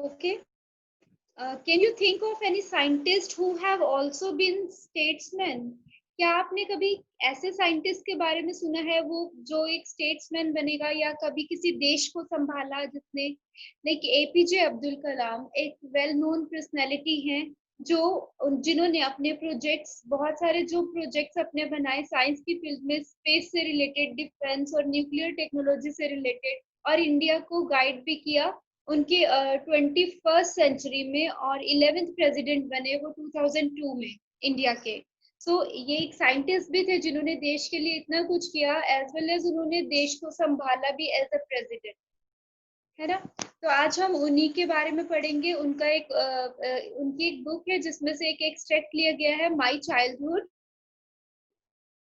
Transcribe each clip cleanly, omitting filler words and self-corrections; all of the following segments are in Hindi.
Okay. Can you think of any scientist who have also been statesmen? क्या आपने कभी ऐसे साइंटिस्ट के बारे में सुना है वो जो एक स्टेट्समैन बनेगा या कभी किसी देश को संभाला जिसने, लाइक एपीजे अब्दुल कलाम एक वेल नोन पर्सनैलिटी हैं जो जिन्होंने अपने प्रोजेक्ट्स बहुत सारे जो प्रोजेक्ट्स अपने बनाए साइंस की फील्ड में, स्पेस से रिलेटेड, डिफेंस और न्यूक्लियर टेक्नोलॉजी से रिलेटेड, और इंडिया को गाइड भी किया उनके 21st सेंचुरी में, और 11th प्रेसिडेंट बने वो 2002 में इंडिया के। ये एक साइंटिस्ट भी थे जिन्होंने देश के लिए इतना कुछ किया, एज वेल एज उन्होंने देश को संभाला भी एज अ प्रेसिडेंट, है ना। तो आज हम उन्हीं के बारे में पढ़ेंगे। उनका उनकी एक बुक है जिसमें से एक एक्सट्रैक्ट लिया गया है, माई चाइल्डहुड,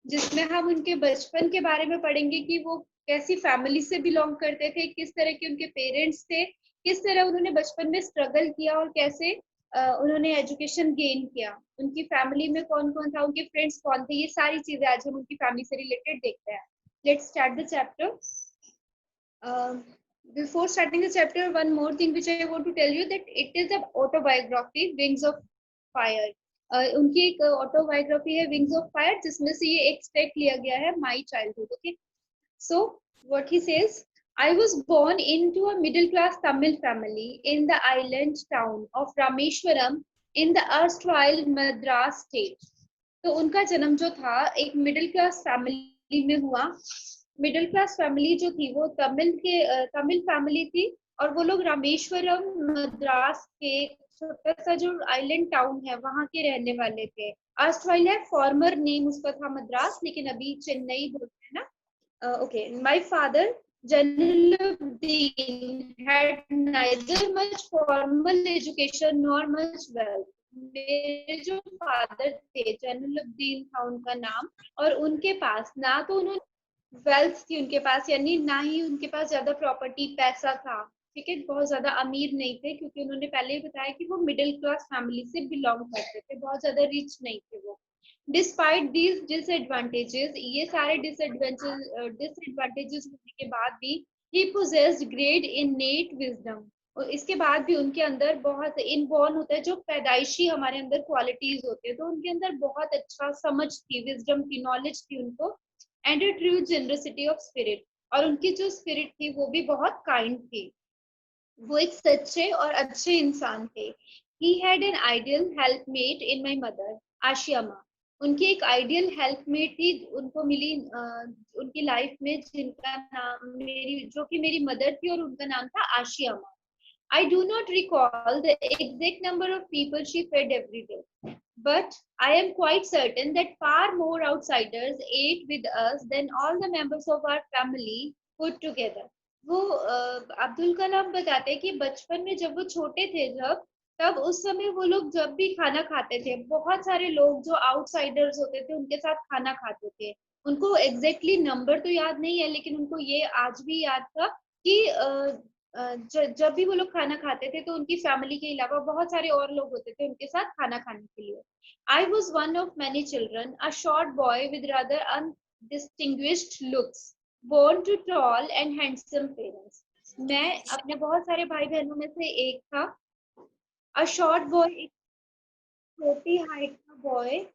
जिसमें हम उनके बचपन के बारे में पढ़ेंगे कि वो कैसी फैमिली से बिलोंग करते थे, किस तरह के उनके पेरेंट्स थे, किस तरह उन्होंने बचपन में स्ट्रगल किया और कैसे उन्होंने एजुकेशन गेन किया, उनकी फैमिली में कौन कौन था, उनके फ्रेंड्स कौन थे, ये सारी चीजें आज हम उनकी फैमिली से रिलेटेड देखते हैं। Let's start the chapter. Before starting the chapter, one more thing which I want to tell you that it is an autobiography, Wings of Fire. उनकी एक ऑटोबायोग्राफी है विंग्स ऑफ फायर, जिसमें से ये एक्सट्रैक्ट लिया गया है, my childhood. Okay, so what he says, I was born into a middle class Tamil family in the island town of Rameshwaram in the erstwhile Madras state. तो उनका जन्म जो था एक मिडिल क्लास फैमिली में हुआ। मिडिल क्लास फैमिली जो थी वो तमिल फैमिली थी, और वो लोग रामेश्वरम मद्रास के छोटा सा जो आइलैंड टाउन है वहां के रहने वाले थे। अर्स्टवाइल है, फॉर्मर नेम उसका था मद्रास, लेकिन अभी चेन्नई बोलते हैं ना। Okay, my father Jainulabdeen had neither much formal education nor much wealth. मेरे जो फादर थे, जैनुलब्दीन था उनका नाम, और उनके पास ना तो उन्होंने वेल्थ थी उनके पास, यानी ना ही उनके पास ज्यादा प्रॉपर्टी पैसा था, ठीक है, बहुत ज्यादा अमीर नहीं थे, क्योंकि उन्होंने पहले ही बताया कि वो मिडिल क्लास फैमिली से बिलोंग करते थे, बहुत ज्यादा रिच नहीं थे वो। डिस्पाइट दीज डिसएडवांटेजेस, ये सारे डिसएडवांटेजेस होने के बाद भी, ही पोजेस्ड ग्रेट इनेट विजडम, और इसके बाद भी उनके अंदर बहुत इनबॉर्न होता है जो पैदाइशी हमारे अंदर क्वालिटीज होते हैं, तो उनके अंदर बहुत अच्छा समझ थी, विजडम थी, नॉलेज थी उनको, and a true generosity of spirit, और उनकी जो स्पिरिट थी वो भी बहुत काइंड थी, वो एक सच्चे और अच्छे इंसान थे। He had an ideal helpmate in my mother, आशियामा। उनकी एक आइडियल हेल्पमेट थी, उनको मिली उनकी लाइफ में, जिनका नाम जो कि मेरी मदर थी, और उनका नाम था आशियामा। I do not recall the exact number of people she fed every day, but I am quite certain that far more outsiders ate with us than all the members of our family put together. वो अब्दुल कलाम बताते हैं कि बचपन में जब वो छोटे थे, तब उस समय वो लोग जब भी खाना खाते थे, बहुत सारे लोग जो आउटसाइडर्स होते थे उनके साथ खाना खाते थे। उनको एग्जैक्टली नंबर तो याद नहीं है, लेकिन उनको ये आज भी याद था कि जब भी वो लोग खाना खाते थे तो उनकी फैमिली के अलावा बहुत सारे और लोग होते थे उनके साथ खाना खाने के लिए। I was one of many children, a short boy with rather undistinguished looks, born to tall and handsome parents. मैं अपने बहुत सारे भाई बहनों में से एक था। अ शॉर्ट बॉय, एक छोटी हाइट का बॉय,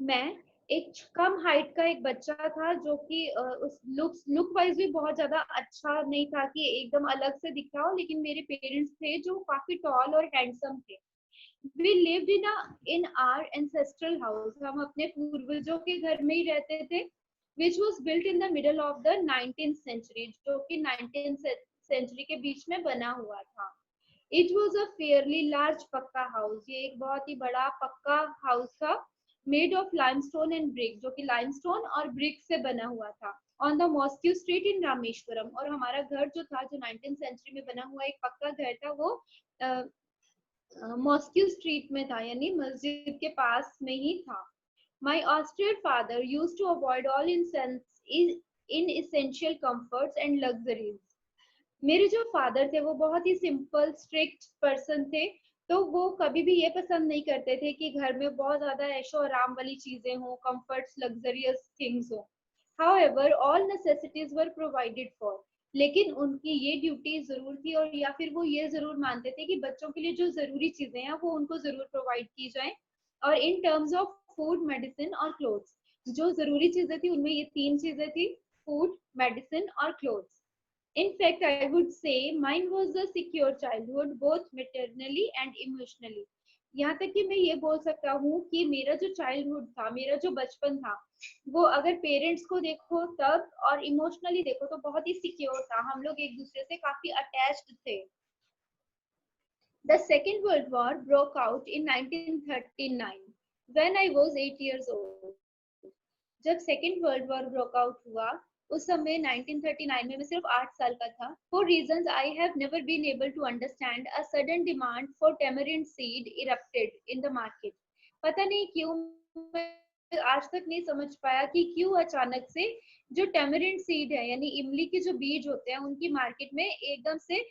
मैं एक कम हाइट का एक बच्चा था जो कि उस लुक वाइज भी बहुत ज्यादा अच्छा नहीं था कि एकदम अलग से दिखता हो, लेकिन मेरे पेरेंट्स थे जो काफी टॉल और हैंडसम थे। We lived in our ancestral house. हम अपने पूर्वजों के घर में ही रहते थे, which was built in the middle of the 19th century, जो कि 19th century के बीच में बना हुआ था। It was a fairly large पक्का हाउस, ये एक बहुत ही बड़ा पक्का हाउस था, made of limestone and brick, जो कि लाइमस्टोन और ब्रिक से बना हुआ था, on the Mosque Street in Rameswaram. और हमारा घर जो था, जो 19th century में बना हुआ एक पक्का घर था, वो मॉस्क्यू स्ट्रीट में था, यानी मस्जिद के पास में ही था। My austere father used to avoid all inessential comforts and luxuries. मेरे जो फादर थे वो बहुत ही सिंपल स्ट्रिक्ट पर्सन थे, तो वो कभी भी ये पसंद नहीं करते थे कि घर में बहुत ज्यादा ऐशो आराम वाली चीजें हो, कंफर्ट्स, लग्जरियस थिंग्स हो। However, all necessities were provided for. लेकिन उनकी ये ड्यूटी जरूर थी, और या फिर वो ये जरूर मानते थे कि बच्चों के लिए जो जरूरी चीजें हैं वो उनको जरूर प्रोवाइड की जाए। और in terms of food, medicine और क्लोथ्स, जो जरूरी चीजें थी उनमें ये तीन चीजें थी: फूड, मेडिसिन और clothes. In fact, I would say mine was a secure childhood, both maternally and emotionally. यहाँ तक कि मैं ये बोल सकता हूँ कि मेरा जो चाइल्डहुड था, मेरा जो बचपन था, वो अगर पेरेंट्स को देखो तब और इमोशनली देखो तो बहुत ही सिक्योर था। हम लोग एक दूसरे से काफी अटैच्ड थे। The Second World War broke out in 1939 when I was 8 years old. जब सेकेंड वर्ल्ड वॉर ब्रोकआउट हुआ उस समय 1939 में मैं सिर्फ 8 साल का था। For reasons I have never been able to understand, a sudden demand for tamarind seed erupted in the market. पता नहीं क्यों, मैं आज तक नहीं समझ पाया कि क्यों अचानक से जो टेमरिंड सीड है यानी इमली के जो बीज होते हैं उनकी मार्केट में एकदम से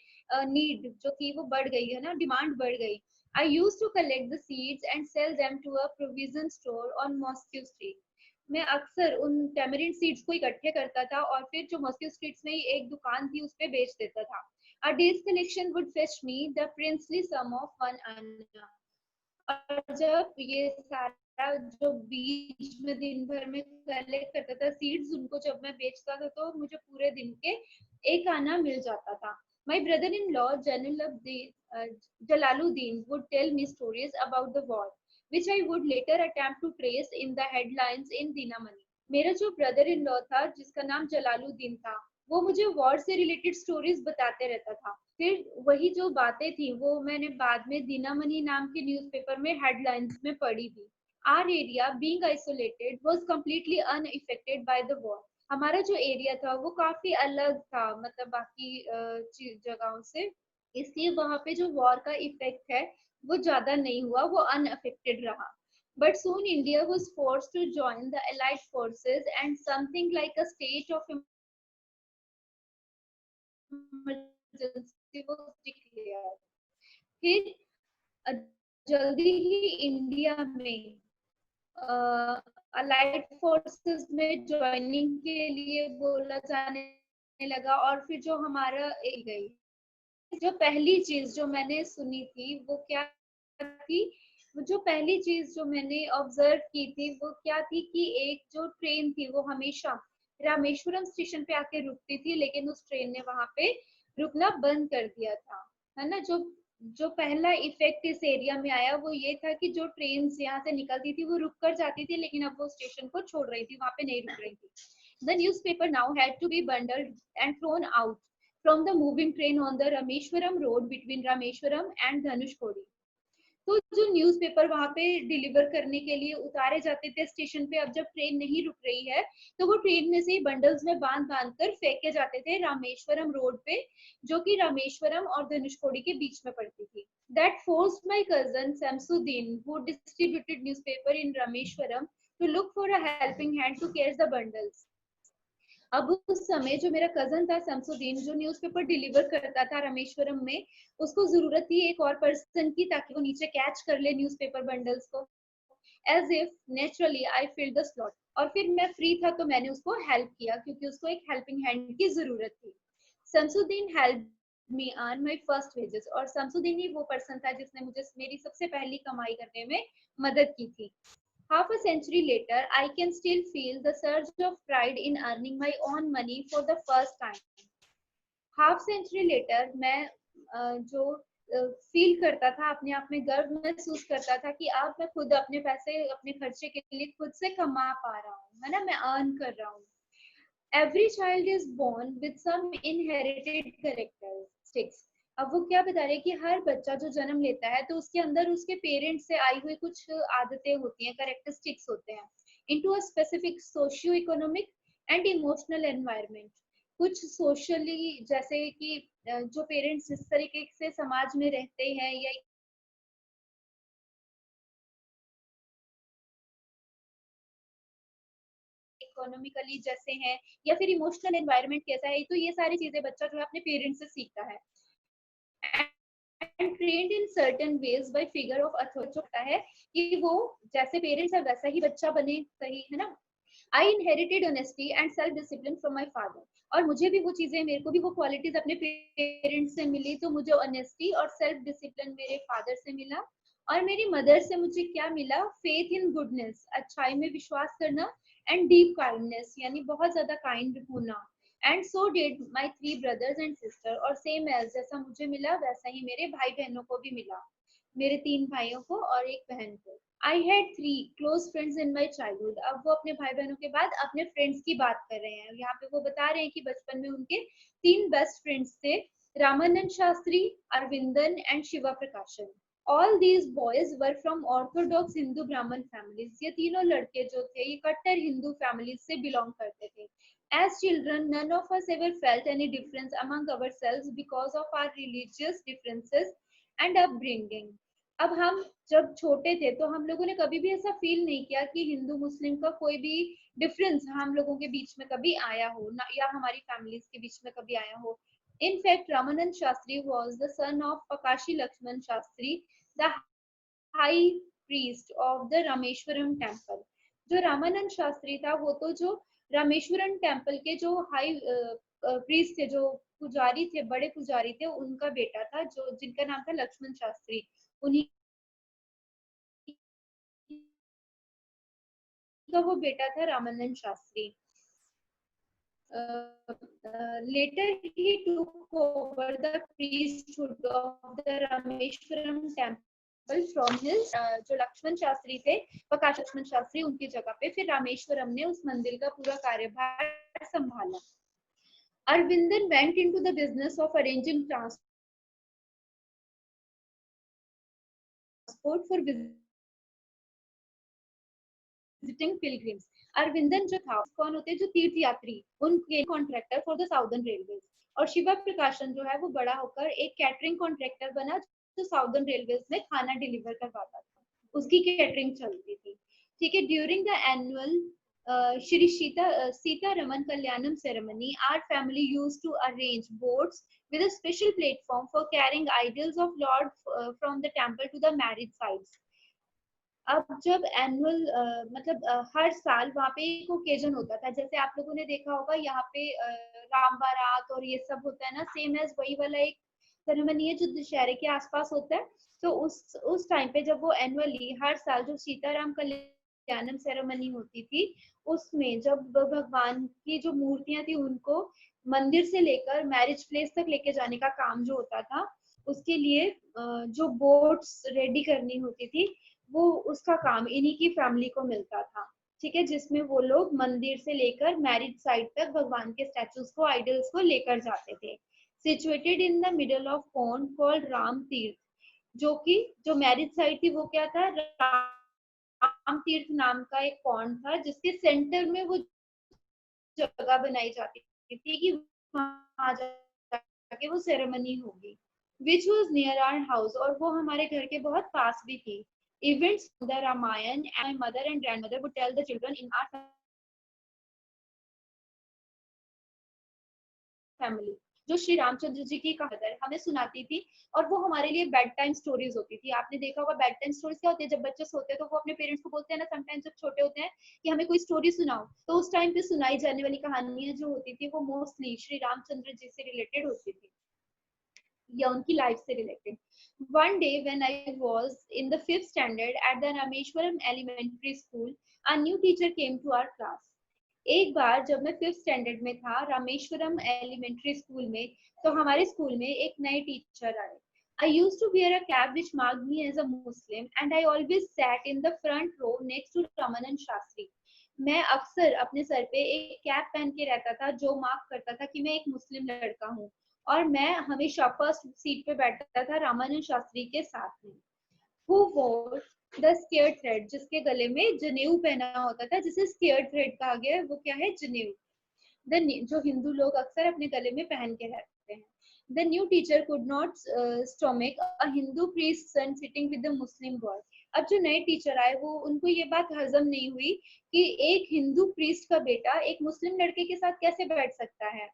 नीड जो थी वो बढ़ गई है ना, डिमांड बढ़ गई। I used to collect the seeds and sell them to a provision store on mosque street. मैं अक्सर उन टैमरिंड सीड्स को इकट्ठे करता था और फिर जो मॉस्को स्ट्रीट्स में ही एक दुकान थी उस पे बेच देता था। A day's collection would fetch me the princely sum of 1 anna। और जब ये सारा जो बीज में दिन भर में कलेक्ट करता था सीड्स, उनको जब मैं बेचता था तो मुझे पूरे दिन के 1 आना मिल जाता था। My brother-in-law Jalaluddin would tell me stories about the war, which I would later attempt to trace in the headlines in Dinamani। मेरा जो ब्रदर इन लॉ था जिसका नाम जलालुद्दीन था, वो मुझे वॉर से रिलेटेड स्टोरीज बताते रहता था। फिर वही जो बातें थी वो मैंने बाद में दिनामणि नाम के न्यूज़पेपर में हेडलाइंस में पढ़ी थी। Our area being isolated was completely unaffected by the war. हमारा जो एरिया था वो काफी अलग था, मतलब बाकी जगहों से, इसलिए वहां पे जो वॉर का इफेक्ट है वो ज्यादा नहीं हुआ, वो अनअफेक्टेड रहा। But soon India was forced to join the Allied forces and something like a state of emergency was declared। फिर जल्दी ही इंडिया में अलाइड फोर्सेस में ज्वाइनिंग के लिए बोला जाने लगा। और फिर जो हमारा गई, जो पहली चीज जो मैंने सुनी थी वो क्या थी, जो पहली चीज जो मैंने ऑब्जर्व की थी वो क्या थी कि एक जो ट्रेन थी वो हमेशा रामेश्वरम स्टेशन पे आके रुकती थी, लेकिन उस ट्रेन ने वहां पे रुकना बंद कर दिया था, है ना। जो जो पहला इफेक्ट इस एरिया में आया वो ये था कि जो ट्रेन यहाँ से निकलती थी वो रुक कर जाती थी, लेकिन अब वो स्टेशन को छोड़ रही थी, वहां पे नहीं रुक रही थी। The newspaper now had to be bundled and thrown out from the moving train on the Rameshwaram road between Rameshwaram and Dhanushkodi। तो जो न्यूज़पेपर वहां पे डिलीवर करने के लिए उतारे जाते थे स्टेशन पे, अब जब ट्रेन नहीं रुक रही है तो वो ट्रेन में से ही बंडल्स में बांध बांध कर फेंके जाते थे रामेश्वरम रोड पे, जो कि रामेश्वरम और धनुषकोडी के बीच में पड़ती थी। That forced my cousin Samsudin, who distributed newspaper in Rameshwaram, to look for a helping hand to catch the bundles। अब उस समय जो मेरा कजन था शमसुद्दीन, जो न्यूज़पेपर डिलीवर करता था रामेश्वरम में, उसको जरूरत थी एक और पर्सन की ताकि वो नीचे कैच कर ले न्यूज़पेपर बंडल्स को। As if naturally I fill the slot. और फिर मैं फ्री था तो मैंने उसको हेल्प किया क्योंकि उसको एक हेल्पिंग हैंड की जरूरत थी। Shamsuddin help me earn my first wages. और शमसुद्दीन ही वो पर्सन था जिसने मुझे मेरी सबसे पहली कमाई करने में मदद की थी। Half a century later, I can still feel the surge of pride in earning my own money for the first time। Half century later मैं जो फील करता था, अपने आप में गर्व महसूस करता था कि अब मैं खुद अपने पैसे अपने खर्चे के लिए खुद से कमा पा रहा हूँ, है ना, मैं अर्न कर रहा हूँ। Every child is born with some inherited characteristics. अब वो क्या बता रहे कि हर बच्चा जो जन्म लेता है तो उसके अंदर उसके पेरेंट्स से आई हुई कुछ आदतें होती हैं, कैरेक्टरिस्टिक्स होते हैं, into a specific socio economic and emotional environment. कुछ सोशली, जैसे कि जो पेरेंट्स जिस तरीके से समाज में रहते हैं या इकोनॉमिकली जैसे हैं, या फिर इमोशनल एनवायरनमेंट कैसा है, तो ये सारी चीजें बच्चा जो है अपने पेरेंट्स से सीखता है। And trained in certain ways by figure of authority. होता है कि वो जैसे पेरेंट्स है वैसा ही बच्चा बने, सही है ना। आई inherited honesty and self discipline from my father. और मुझे भी वो चीजें, मेरे को भी वो क्वालिटीज अपने पेरेंट्स से मिली। तो मुझे ऑनेस्टी और सेल्फ डिसिप्लिन मेरे फादर से मिला। और मेरी मदर से मुझे क्या मिला? फेथ इन गुडनेस, अच्छाई में विश्वास करना, एंड डीप काइंडनेस, यानी बहुत ज्यादा काइंड होना। And so did my 3 brothers and sister. और सेम एज जैसा मुझे मिला वैसा ही मेरे भाई बहनों को भी मिला, मेरे 3 भाइयों को और 1 बहन को। I had 3 close friends in my childhood. अब वो अपने भाई बहनों के बाद अपने फ्रेंड्स की बात कर रहे हैं। यहाँ पे वो बता रहे हैं कि बचपन में उनके 3 बेस्ट फ्रेंड्स थे, रामानंद शास्त्री, अरविंदन एंड शिवा प्रकाशन। All these boys were from Orthodox Hindu ब्राह्मण फैमिलीज। ये तीनों लड़के जो थे ये कट्टर हिंदू फैमिलीज से बिलोंग करते थे। As children, none of us ever felt any difference among ourselves because of our religious differences and upbringing. अब हम जब छोटे थे तो हम लोगों ने कभी भी ऐसा फील नहीं किया कि हिंदू मुस्लिम का कोई भी डिफरेंस हम लोगों के बीच में कभी आया हो ना, या हमारी फैमिलीज के बीच में कभी आया हो। In fact, Ramanand Shastri was the son of Pakashi Lakshman Shastri, the high priest of the Rameshwaram temple. जो रामानंद शास्त्री था वो तो जो रामेश्वरम टेम्पल के जो हाई प्रीस्ट थे, जो पुजारी थे, बड़े पुजारी थे, उनका बेटा था, जो जिनका नाम था लक्ष्मण शास्त्री। उन्हीं का वो बेटा था Ramanand Shastri. Later he took over the priesthood of the Rameshwaram temple from his जो लक्ष्मण शास्त्री थे, प्रकाश लक्ष्मण शास्त्री, उनकी जगह पे फिर रामेश्वरम ने उस मंदिर का पूरा कार्यभार संभाला। Arvindan went into the business of arranging transport for visiting pilgrims. Aravindan जो था, कौन होते हैं? जो तीर्थ यात्री, उनके contractor for the southern railways. और शिवा प्रकाशन जो है वो बड़ा होकर एक कैटरिंग कॉन्ट्रैक्टर बना, जो साउदर्न रेलवेज में खाना डिलीवर करवाता था, उसकी कैटरिंग चलती थी। ठीक है। During the annual Shri Sita Raman Kalyanam ceremony, our family used to arrange boats with a special platform for carrying idols of Lord from the temple to the marriage sites. अब जब एनुअल मतलब हर साल वहाँ पे एक ओकेजन होता था, जैसे आप लोगों ने देखा होगा यहाँ पे राम बारात और ये सब होता है ना, सेम एज वही वाला एक सेरेमनी है जो दशहरे के आसपास होता है। तो उस टाइम पे जब वो एनुअली हर साल जो सीताराम कल्याणम सेरेमनी होती थी, उसमें जब भगवान की जो मूर्तियां थी उनको मंदिर से लेकर मैरिज प्लेस तक लेके जाने का काम जो होता था, उसके लिए जो बोट्स रेडी करनी होती थी, वो उसका काम इन्हीं की फैमिली को मिलता था। ठीक है। जिसमें वो लोग मंदिर से लेकर मैरिज साइट तक भगवान के स्टैचूज को, आइडल्स को लेकर जाते थे। Situated in the middle of pond called Ram तीर्थ, जो कि जो मैरिज साइट थी वो क्या था? राम तीर्थ नाम का एक पॉन्ड था, जिसके सेंटर में वो जगह बनाई जाती थी कि वहां जाके वो सेरेमनी होगी, which was near our house, और वो हमारे घर के बहुत पास भी थी। Events from the Ramayana, and my mother and grandmother would tell the children in our family, जो श्री रामचंद्र जी की कहानी हमें सुनाती थी, और वो हमारे लिए बेड टाइम स्टोरीज होती थी। आपने देखा होगा बेड टाइम स्टोरीज क्या होती है? जब बच्चे सोते हैं तो वो अपने पेरेंट्स को बोलते हैं ना, समटाइम्स जब छोटे होते हैं, कि हमें कोई स्टोरी सुनाओ, तो उस टाइम पे सुनाई जाने वाली कहानियां जो होती थी वो मोस्टली श्री रामचंद्र जी से रिलेटेड होती थी, या उनकी लाइफ से related. One day when I was in the 5th standard at the Rameshwaram Elementary School, a new teacher came to our class. एक बार जब मैं 5th स्टैंडर्ड में था रामेश्वरम एलिमेंट्री स्कूल में, तो हमारे स्कूल में एक नए टीचर आए। I used to wear a cap which marked me as a Muslim, and I always sat in the front row next to Ramanand Shastri. मैं अक्सर अपने सर पे एक कैप पहन के रहता था जो मार्क करता था कि मैं एक मुस्लिम लड़का हूँ, और मैं हमेशा फर्स्ट सीट पे बैठता था रामानंद शास्त्री के साथ में। Who wore the scared thread, जिसके गले में जनेऊ पहना होता था, जिसे scared thread कहा गया है, वो क्या है? जनेऊ। जो हिंदू लोग अक्सर अपने गले में पहन के रहते हैं। The new teacher could not stomach a Hindu priest's son sitting with a Muslim boy. अब जो नए टीचर आए वो उनको ये बात हजम नहीं हुई कि एक हिंदू प्रीस्ट का बेटा एक मुस्लिम लड़के के साथ कैसे बैठ सकता है।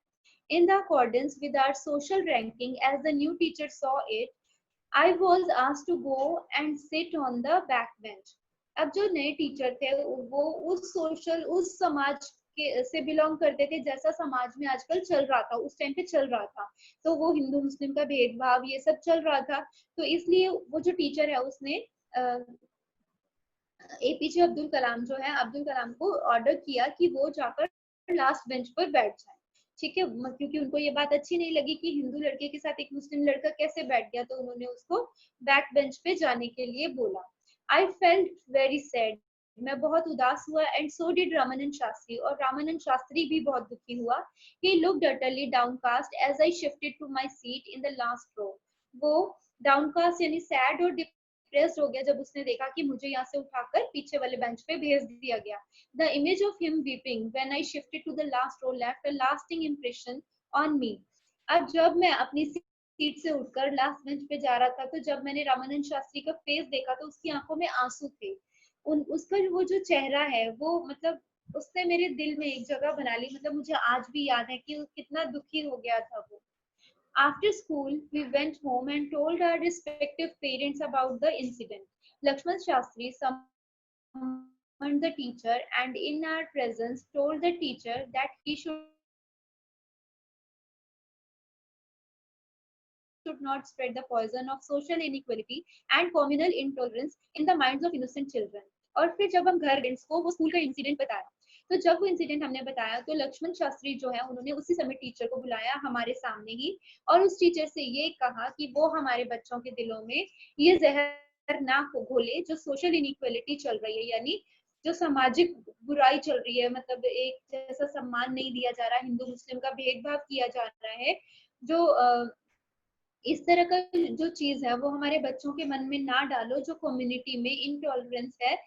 In the accordance with our social ranking, as the new teacher saw it, I was asked to go and sit on the back bench. अब जो नए टीचर थे वो उस समाज के से बिलोंग करते थे जैसा समाज में आजकल चल रहा था, उस टाइम पे चल रहा था। तो वो हिंदू मुस्लिम का भेदभाव ये सब चल रहा था। तो इसलिए वो जो टीचर है उसने एपीजे अब्दुल कलाम जो है, अब्दुल कलाम को ऑर्डर किया कि वो जाकर लास्ट बेंच पर बैठ जाए। ठीक है, क्योंकि उनको ये बात अच्छी नहीं लगी कि हिंदू लड़के के साथ एक मुस्लिम लड़का कैसे बैठ गया, तो उन्होंने उसको बैक बेंच पे जाने के लिए बोला। आई फेल्ट वेरी सैड, मैं बहुत उदास हुआ, and so did Ramanand Shastri, और रामानंद शास्त्री भी बहुत दुखी हुआ। He looked utterly downcast as I shifted to my seat in the last row. वो डाउनकास्ट यानी सैड और डिप्रेस्ड हो गया जब उसने देखा कि मुझे यहाँ से उठाकर पीछे वाले बेंच पे भेज दिया गया। The image of him weeping when I shifted to the last row left a lasting impression on me. अब जब मैं अपनी सीट से उठकर लास्ट बेंच पे जा रहा था, तो जब मैंने रामानंद शास्त्री का फेस देखा तो उसकी आंखों में आंसू थे। उसका वो जो चेहरा है वो मतलब उसने मेरे दिल में एक जगह बना ली। मतलब मुझे आज भी याद है कि वो कितना दुखी हो गया था वो। After school, we went home and told our respective parents about the incident. Lakshman Shastri summoned the teacher and in our presence told the teacher that he should not spread the poison of social inequality and communal intolerance in the minds of innocent children. और फिर जब हम घर पेरेंट्स को वो स्कूल का इंसिडेंट बताया, तो जब वो इंसिडेंट हमने बताया तो लक्ष्मण शास्त्री जो है उन्होंने उसी समय टीचर को बुलाया हमारे सामने ही, और उस टीचर से ये कहा कि वो हमारे बच्चों के दिलों में ये जहर ना घोले जो सोशल इनइक्वालिटी चल रही है, यानी जो सामाजिक बुराई चल रही है, मतलब एक जैसा सम्मान नहीं दिया जा रहा, हिंदू मुस्लिम का भेदभाव किया जा रहा है, जो इस तरह का जो चीज है वो हमारे बच्चों के मन में ना डालो। जो कम्युनिटी में इनटॉलरेंस है,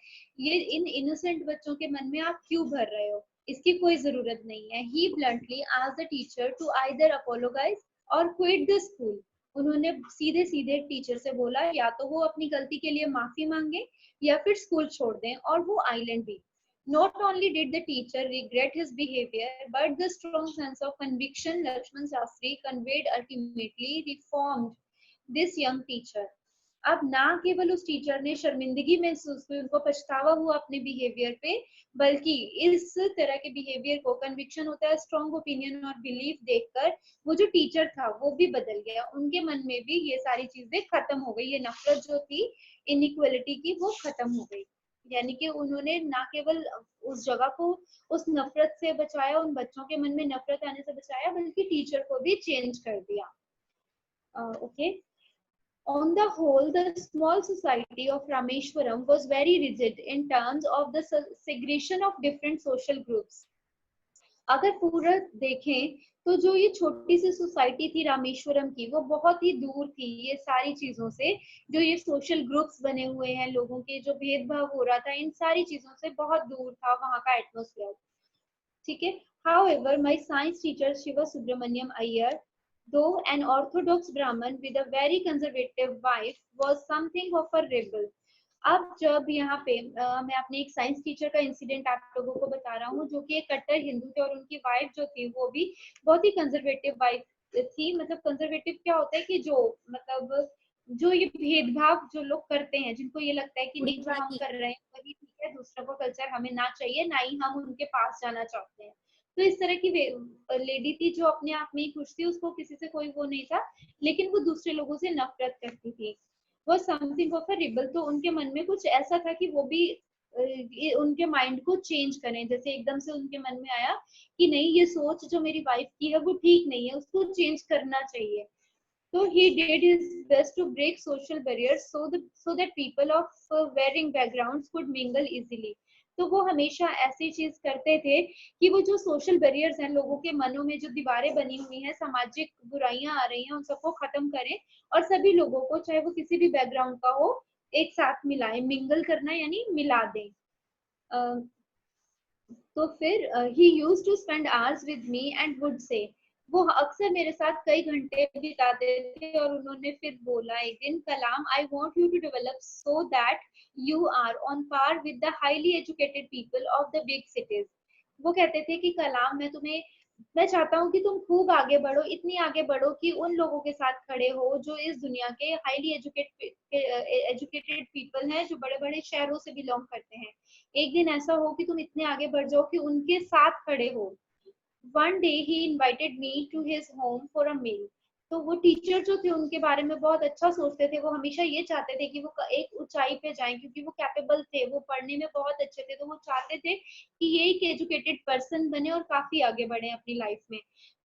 ये इन इनोसेंट बच्चों के मन में आप क्यों भर रहे हो, इसकी कोई जरूरत नहीं है। He bluntly asked the teacher to either apologize or quit the school. उन्होंने सीधे सीधे टीचर से बोला या तो वो अपनी गलती के लिए माफी मांगे या फिर स्कूल छोड़ दें और वो आइलैंड भी। Not only did the teacher regret his behavior, but the strong sense of conviction Lakshman Shastri conveyed ultimately reformed this young teacher. अब ना केवल उस टीचर ने शर्मिंदगी महसूस हुई, उनको पछतावा हुआ अपने बिहेवियर पे, बल्कि इस तरह के बिहेवियर को, कन्विक्शन होता है स्ट्रॉन्ग ओपिनियन और बिलीफ देखकर, वो जो टीचर था वो भी बदल गया। उनके मन में भी ये सारी चीजें खत्म हो गई, ये नफरत जो थी इनइक्वालिटी की वो खत्म हो गई। यानी कि उन्होंने ना केवल उस जगह को उस नफरत से बचाया, उन बच्चों के मन में नफरत आने से बचाया, बल्कि टीचर को भी चेंज कर दिया। Okay, on the whole, the small society of Rameshwaram was very rigid in terms of the segregation of different social groups. अगर पूरा देखें तो जो ये छोटी सी सोसाइटी थी रामेश्वरम की, वो बहुत ही दूर थी ये सारी चीजों से। जो ये सोशल ग्रुप्स बने हुए हैं लोगों के, जो भेदभाव हो रहा था, इन सारी चीजों से बहुत दूर था वहाँ का एटमोसफियर। ठीक है। However, my science teacher Shiva Subramaniam Iyer, though an orthodox Brahmin with a very conservative wife, was something of a rebel. अब जब यहाँ पे मैं अपने एक साइंस टीचर का इंसिडेंट आप लोगों को बता रहा हूँ, जो कि एक कट्टर हिंदू थे और उनकी वाइफ जो थी वो भी बहुत ही कंजर्वेटिव वाइफ थी। मतलब कंजर्वेटिव क्या होता है कि जो मतलब जो ये भेदभाव जो लोग करते हैं, जिनको ये लगता है कि नहीं जो हम कर रहे हैं वही ठीक है, दूसरों का कल्चर हमें ना चाहिए, ना ही हम उनके पास जाना चाहते हैं। तो इस तरह की लेडी थी जो अपने आप में ही खुश थी, उसको किसी से कोई वो नहीं था, लेकिन वो दूसरे लोगों से नफरत करती थी। वो समथिंग ऑफ अ रिबल। तो उनके मन में कुछ ऐसा था कि वो भी उनके माइंड को चेंज करें। जैसे एकदम से उनके मन में आया कि नहीं, ये सोच जो मेरी वाइफ की है वो ठीक नहीं है, उसको चेंज करना चाहिए। So he did his best to break social barriers so that people of varying backgrounds could mingle easily. तो वो हमेशा ऐसी चीज करते थे कि वो जो सोशल बैरियर्स हैं, लोगों के मनों में जो दीवारें बनी हुई हैं, सामाजिक बुराइयां आ रही हैं, उन सबको खत्म करें और सभी लोगों को, चाहे वो किसी भी बैकग्राउंड का हो, एक साथ मिलाएं। मिंगल करना यानी मिला दें। तो फिर he used to spend hours with me and would say, वो अक्सर मेरे साथ कई घंटे बिताते थे और उन्होंने फिर बोला एक दिन, Kalam, I want you to develop so that you are on par with the highly educated people of the big cities. वो कहते थे कि कलाम, मैं तुम्हें मैं चाहता हूँ कि तुम खूब आगे बढ़ो, इतनी आगे बढ़ो कि उन लोगों के साथ खड़े हो जो इस दुनिया के हाईली एजुकेटेड पीपल हैं, जो बड़े बड़े शहरों से बिलोंग करते हैं। एक दिन ऐसा हो कि तुम इतने आगे बढ़ जाओ कि उनके साथ खड़े हो। One day he invited me to his home for a meal. तो वो टीचर जो थे उनके बारे में बहुत अच्छा सोचते थे, वो हमेशा ये चाहते थे कि वो एक ऊंचाई पे जाएं, क्योंकि वो कैपेबल थे, वो पढ़ने में बहुत अच्छे थे, तो वो चाहते थे कि ये एक एजुकेटेड पर्सन बने और काफी आगे बढ़े अपनी लाइफ में।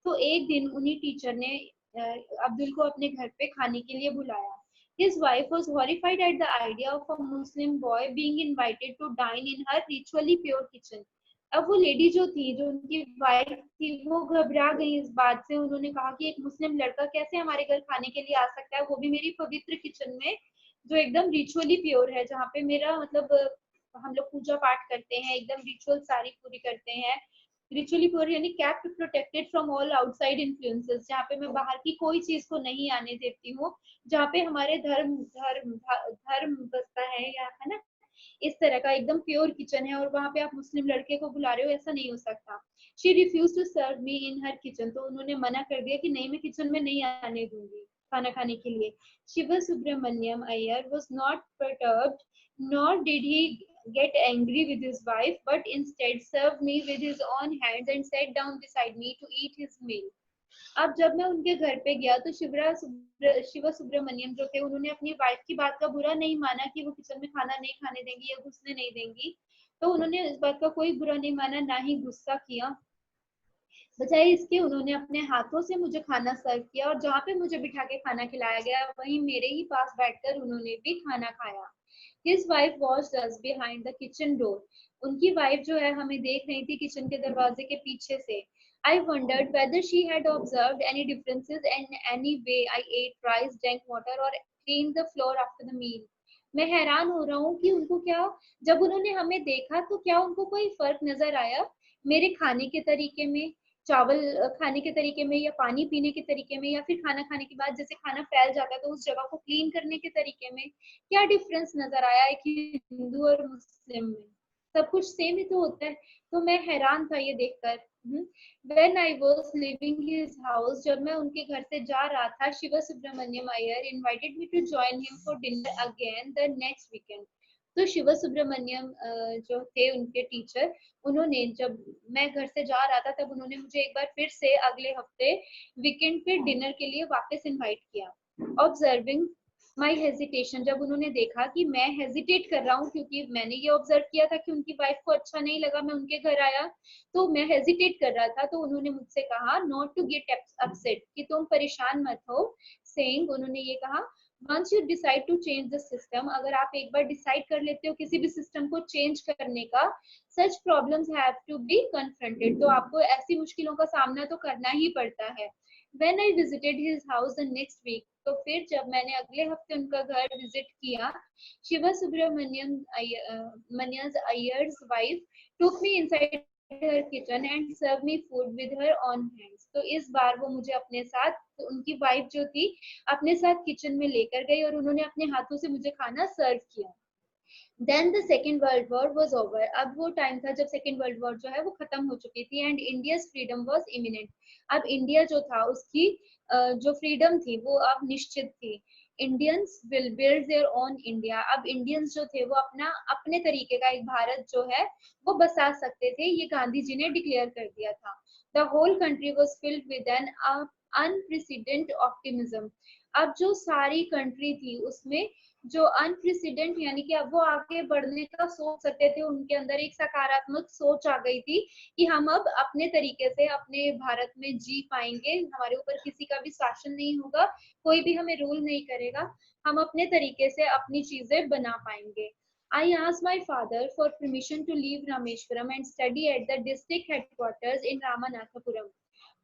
तो एक दिन उन्हीं टीचर ने अब्दुल को अपने घर पे खाने के लिए बुलाया। His wife was horrified at the idea of a Muslim boy being invited to dine in her ritually pure kitchen. अब वो लेडी जो थी, जो उनकी वाइफ थी, वो घबरा गई इस बात से। उन्होंने कहा कि एक मुस्लिम लड़का कैसे हमारे घर खाने के लिए आ सकता है, वो भी मेरी पवित्र किचन में, जो एकदम रिचुअली प्योर है, जहाँ पे मेरा मतलब हम लोग पूजा पाठ करते हैं, एकदम रिचुअल सारी पूरी करते हैं। रिचुअली प्योर यानी kept protected from all outside influences, जहाँ पे मैं बाहर की कोई चीज को नहीं आने देती हूँ, जहाँ पे हमारे धर्म धर्म धर्म बसता है, या है ना, इस तरह का एकदम प्योर किचन है, और वहां पे आप मुस्लिम लड़के को बुला रहे हो, ऐसा नहीं हो सकता। She refuse to serve me in her kitchen, तो उन्होंने मना कर दिया कि नहीं, मैं किचन में नहीं आने दूंगी खाना खाने के लिए। Shiv Subramaniam Iyer was not perturbed, nor did he get angry with his wife, but instead served me with his own hands and sat down beside me to eat his meal. अब जब मैं उनके घर पे गया तो शिव सुब्रमण्यम जो थे, उन्होंने अपनी वाइफ की बात का बुरा नहीं माना कि वो किचन में खाना नहीं खाने देंगी या घुसने नहीं देंगी। तो उन्होंने इस बात का कोई बुरा नहीं माना, ना ही गुस्सा किया। बजाय इसके उन्होंने अपने हाथों से मुझे खाना सर्व किया, और जहाँ पे मुझे बिठा के खाना खिलाया गया, वहीं मेरे ही पास बैठकर उन्होंने भी खाना खाया। His wife watched us behind the kitchen door. उनकी वाइफ जो है हमें देख रही थी किचन के दरवाजे के पीछे से। I wondered whether she had observed any differences in any way I ate rice, drank water, or cleaned the floor after the meal. मैं हैरान हो रहा हूँ कि उनको क्या, जब उन्होंने हमें देखा तो क्या उनको कोई फर्क नजर आया मेरे खाने के तरीके में, चावल खाने के तरीके में, या पानी पीने के तरीके में, या फिर खाना खाने के बाद जैसे खाना फैल जाता है तो उस जगह को क्लीन करने के तरीके में। क्या डिफरेंस नजर आया एक हिंदू और मुस्लिम में? सब कुछ सेम ही तो होता है। तो मैं हैरान था ये देखकर। When I was leaving his house, जब मैं उनके घर से जा रहा था, Shiv Subramaniam Iyer invited me to join him for dinner again the next weekend. तो शिव सुब्रमण्यम जो थे उनके टीचर, उन्होंने, जब मैं घर से जा रहा था तब उन्होंने मुझे एक बार फिर से अगले हफ्ते वीकेंड पे डिनर के लिए वापस इनवाइट किया। ऑब्जर्विंग माई हेजिटेशन, जब उन्होंने देखा कि मैं हेजिटेट कर रहा हूँ, क्योंकि मैंने ये ऑब्जर्व किया था कि उनकी वाइफ को अच्छा नहीं लगा मैं उनके घर आया, तो मैं हेजिटेट कर रहा था, तो उन्होंने मुझसे कहा नॉट टू गेट अपसेट, कि तुम परेशान मत हो। सेइंग, उन्होंने ये कहा, once you decide to change the system, अगर आप एक बार डिसाइड कर लेते हो किसी भी सिस्टम को चेंज करने का, such problems have to be confronted, तो आपको ऐसी मुश्किलों का सामना तो करना ही पड़ता है। When I visited his house the next week, तो फिर जब मैंने अगले हफ्ते उनका घर विजिट किया, Shiva Subramaniam मनिया's Ayer's wife took me inside her kitchen and served me food with her own hands. तो इस बार वो मुझे अपने साथ, तो उनकी वाइफ जो थी, अपने साथ किचन में लेकर गई और उन्होंने अपने हाथों से मुझे खाना सर्व किया। Then the second world war was over, अब वो टाइम था जब सेकेंड वर्ल्ड वॉर जो है वो खत्म हो चुकी थी, and India's freedom was imminent. अब इंडिया जो था उसकी जो फ्रीडम थी वो अब निश्चित थी। Indians will build their own India, अब इंडियंस जो थे वो अपना अपने तरीके का एक भारत जो है वो बसा सकते थे, ये गांधी जी ने डिक्लेयर कर दिया था। The whole country was filled with an unprecedented optimism, अब जो सारी कंट्री थी उसमें जो अनप्रेसिडेंट यानी कि अब वो आगे बढ़ने का सोच सकते थे, उनके अंदर एक सकारात्मक सोच आ गई थी कि हम अब अपने तरीके से अपने भारत में जी पाएंगे, हमारे ऊपर किसी का भी शासन नहीं होगा, कोई भी हमें रूल नहीं करेगा, हम अपने तरीके से अपनी चीजें बना पाएंगे। I asked my father for permission to leave Rameshwaram and study at the district headquarters in Ramanathapuram.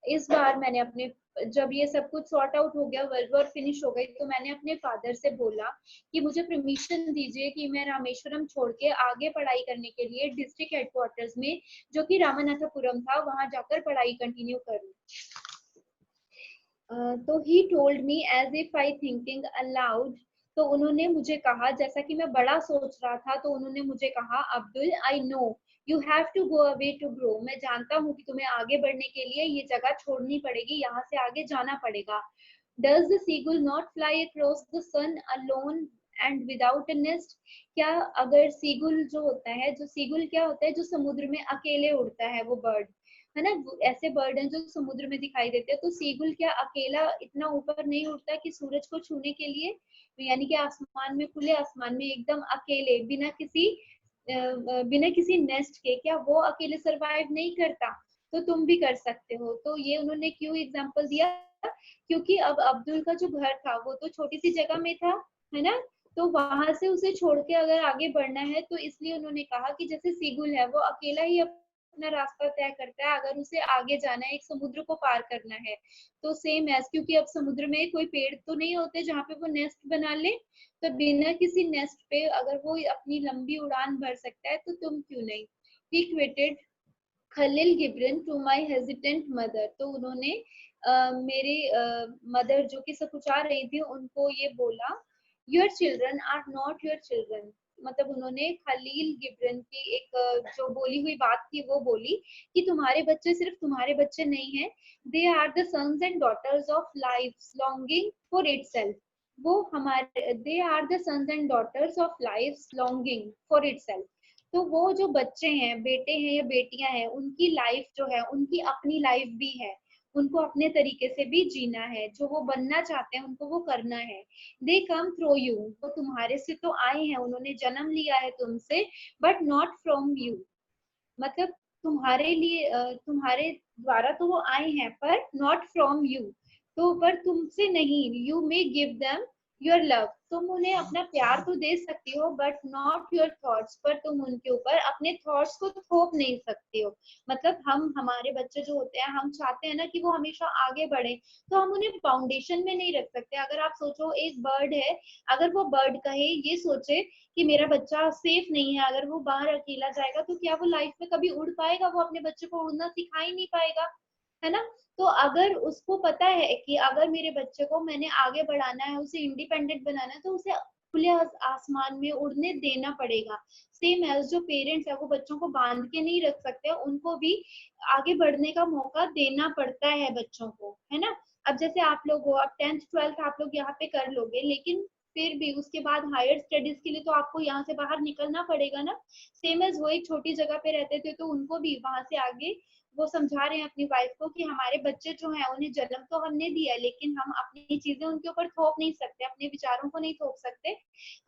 इस बार मैंने अपने, जब ये सब कुछ सॉर्ट आउट हो गया, वर्ल्ड वॉर फिनिश हो गई, तो मैंने अपने फादर से बोला कि मुझे परमिशन दीजिए कि मैं रामेश्वरम छोड़ के आगे पढ़ाई करने के लिए डिस्ट्रिक्ट हेडक्वार्टर्स में, जो कि रामनाथपुरम था, वहां जाकर पढ़ाई कंटिन्यू करूं। तो he told me as if I thinking aloud, तो उन्होंने मुझे कहा जैसा कि मैं बड़ा सोच रहा था, तो उन्होंने मुझे कहा, Abdul, I know you have to go away to grow, मैं जानता हूँ कि तुम्हें आगे बढ़ने के लिए ये जगह छोड़नी पड़ेगी, यहाँ से आगे जाना पड़ेगा। Does the seagull not fly across the sun alone and without a nest? क्या अगर सीगुल जो होता है, जो सीगुल क्या होता है, जो समुद्र में अकेले उड़ता है, वो बर्ड है ना, ऐसे बर्ड हैं जो समुद्र में दिखाई देते हैं, तो सीगुल क्या अकेला इतना ऊपर नहीं उड़ता कि सूरज को छूने के लिए, यानी कि आसमान में, खुले आसमान में एकदम अकेले बिना किसी नेस्ट के, क्या वो अकेले सरवाइव नहीं करता? तो तुम भी कर सकते हो। तो ये उन्होंने क्यों एग्जाम्पल दिया? क्योंकि अब अब्दुल का जो घर था वो तो छोटी सी जगह में था, है ना, तो वहां से उसे छोड़ के अगर आगे बढ़ना है, तो इसलिए उन्होंने कहा कि जैसे सीगुल है वो अकेला ही अपना रास्ता तय करता है, अगर उसे आगे जाना है, एक समुद्र को पार करना है, तो सेम एज, क्योंकि अब समुद्र में कोई पेड़ तो नहीं होते जहाँ पे वो नेस्ट बना ले, तो बिना किसी नेस्ट पे अगर वो अपनी लंबी उड़ान भर सकता है, तो तुम क्यों नहीं। He quoted Khalil Gibran to my hesitant mother, तो उन्होंने मेरे मदर जो कि सकुचा रही थी उनको ये बोला, your children are not your children, मतलब उन्होंने खलील गिब्रन की एक जो बोली हुई बात थी वो बोली कि तुम्हारे बच्चे सिर्फ तुम्हारे बच्चे नहीं हैं, they are the sons and daughters of life longing for itself, वो हमारे, they are the sons and daughters of life longing for itself, तो वो जो बच्चे हैं, बेटे हैं या बेटियां हैं, उनकी लाइफ जो है, उनकी अपनी लाइफ भी है, उनको अपने तरीके से भी जीना है, जो वो बनना चाहते हैं उनको वो करना है। दे कम थ्रू यू, वो तुम्हारे से तो आए हैं, उन्होंने जन्म लिया है तुमसे, बट नॉट फ्रॉम यू, मतलब तुम्हारे लिए तुम्हारे द्वारा तो वो आए हैं, पर नॉट फ्रॉम यू, तो पर तुमसे नहीं। You may give them your love, तुम उन्हें अपना प्यार तो दे सकती हो, बट नॉट योर थॉट्स, पर तुम उनके ऊपर अपने थॉट्स को थोप नहीं सकती हो। मतलब हम, हमारे बच्चे जो होते हैं, हम चाहते हैं ना कि वो हमेशा आगे बढ़े, तो हम उन्हें फाउंडेशन में नहीं रख सकते। अगर आप सोचो एक बर्ड है, अगर वो बर्ड कहे, ये सोचे कि मेरा बच्चा सेफ नहीं है, अगर वो बाहर अकेला जाएगा, तो क्या वो लाइफ में कभी उड़ पाएगा? वो अपने बच्चे को उड़ना सिखा ही नहीं पाएगा, है ना। तो अगर उसको पता है कि अगर मेरे बच्चे को मैंने आगे बढ़ाना है, उसे इंडिपेंडेंट बनाना है, तो उसे खुले आसमान में उड़ने देना पड़ेगा। सेम एज जो पेरेंट्स है, वो बच्चों को बांध के नहीं रख सकते, उनको भी आगे बढ़ने का मौका देना पड़ता है बच्चों को, है ना। अब जैसे आप लोग हो, अब 10th 12th आप लोग यहाँ पे कर लोगे, लेकिन फिर भी उसके बाद हायर स्टडीज के लिए तो आपको यहाँ से बाहर निकलना पड़ेगा ना। सेम एज वो एक छोटी जगह पे रहते थे, तो उनको भी वहां से आगे वो समझा रहे हैं अपनी वाइफ को कि हमारे बच्चे जो हैं, उन्हें जन्म तो हमने दिया है, लेकिन हम अपनी चीजें उनके ऊपर थोप नहीं सकते, अपने विचारों को नहीं थोप सकते।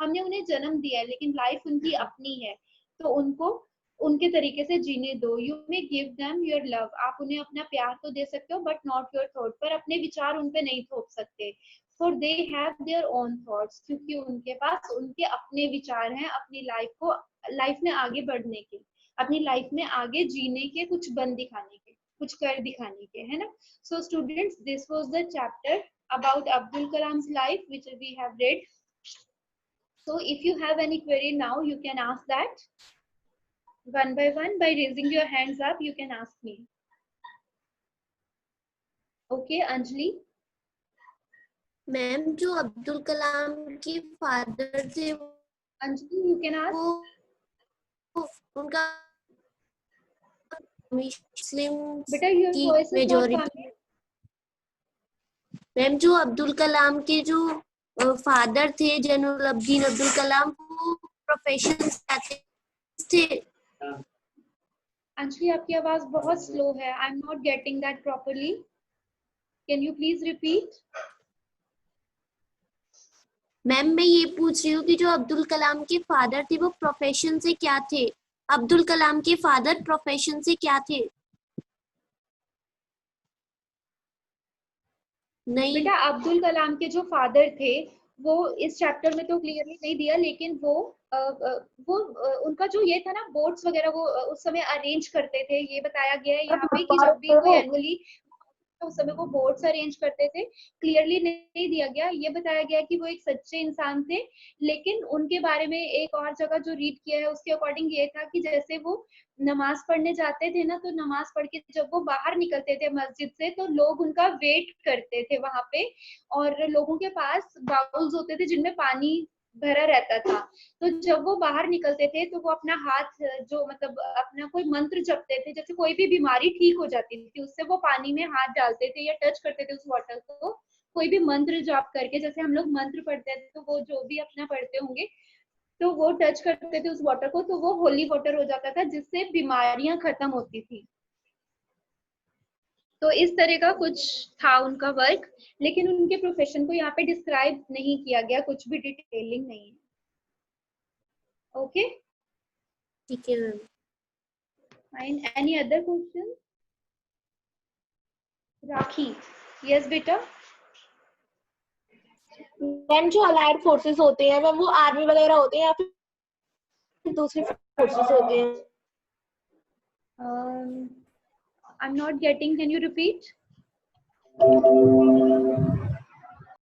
हमने उन्हें जन्म दिया है, लेकिन लाइफ उनकी अपनी है, तो उनको उनके तरीके से जीने दो। You may give them your love, आप उन्हें अपना प्यार तो दे सकते हो, बट नॉट योर थॉट, पर अपने विचार उन पे नहीं थोप सकते। For they have their own thoughts, क्योंकि उनके पास उनके अपने विचार हैं, अपनी लाइफ में आगे बढ़ने के, अपनी लाइफ में आगे जीने के, कुछ बन दिखाने के, कुछ कर दिखाने के, है ना। So students, this was the chapter about Abdul Kalam's life which we have read. So if you have any query now, you can ask that one by one by raising your hands up. You can ask me. Okay, Anjali. Ma'am, जो अब्दुल कलाम के फादर थे, Anjali, you can ask. वो उनका मुस्लिम बेटा, your की voice is not majority. coming. Ma'am, जो अब्दुल कलाम के जो फादर थे, जैनुलब्दीन अब्दुल कलाम, वो प्रोफेशन थे। अंजलि, आपकी आवाज बहुत स्लो है। I am not getting that properly. Can you please repeat? Ma'am, मैं ये पूछ रही हूँ कि जो अब्दुल कलाम के फादर थे, वो प्रोफेशन से क्या थे? अब्दुल कलाम के फादर प्रोफेशन से क्या थे? नहीं बेटा, अब्दुल कलाम के जो फादर थे, वो इस चैप्टर में तो क्लियरली नहीं दिया, लेकिन उनका जो ये था ना, बोट्स वगैरह वो उस समय अरेंज करते थे, ये बताया गया है यहाँ पे कि जब भी कोई एनुअली, उस समय वो बोर्ड्स अरेंज करते थे। क्लियरली नहीं दिया गया, ये बताया गया कि वो एक सच्चे इंसान थे। लेकिन उनके बारे में एक और जगह जो रीड किया है, उसके अकॉर्डिंग ये था कि जैसे वो नमाज पढ़ने जाते थे ना, तो नमाज पढ़ के जब वो बाहर निकलते थे मस्जिद से, तो लोग उनका वेट करते थे वहां पे, और लोगों के पास बाउल्स होते थे जिनमें पानी भरा रहता था। तो जब वो बाहर निकलते थे तो वो अपना हाथ जो मतलब अपना कोई मंत्र जपते थे, जैसे कोई भी बीमारी ठीक हो जाती थी उससे, वो पानी में हाथ डालते थे या टच करते थे उस वाटर को, कोई भी मंत्र जाप करके, जैसे हम लोग मंत्र पढ़ते थे तो वो जो भी अपना पढ़ते होंगे तो वो टच करते थे उस वाटर को, तो वो होली वाटर हो जाता था जिससे बीमारियां खत्म होती थी। तो इस तरह का कुछ था उनका वर्क, लेकिन उनके प्रोफेशन को यहाँ पे डिस्क्राइब नहीं किया गया, कुछ भी डिटेलिंग नहीं है। ओके, ठीक है ma'am. Fine. Any other question? Rakhi, yes बेटा। मैम जो अलाइड फोर्सेस होते हैं मैम, वो आर्मी वगैरह होते हैं या फिर दूसरी फोर्सेस होते हैं? I'm not getting, can you repeat?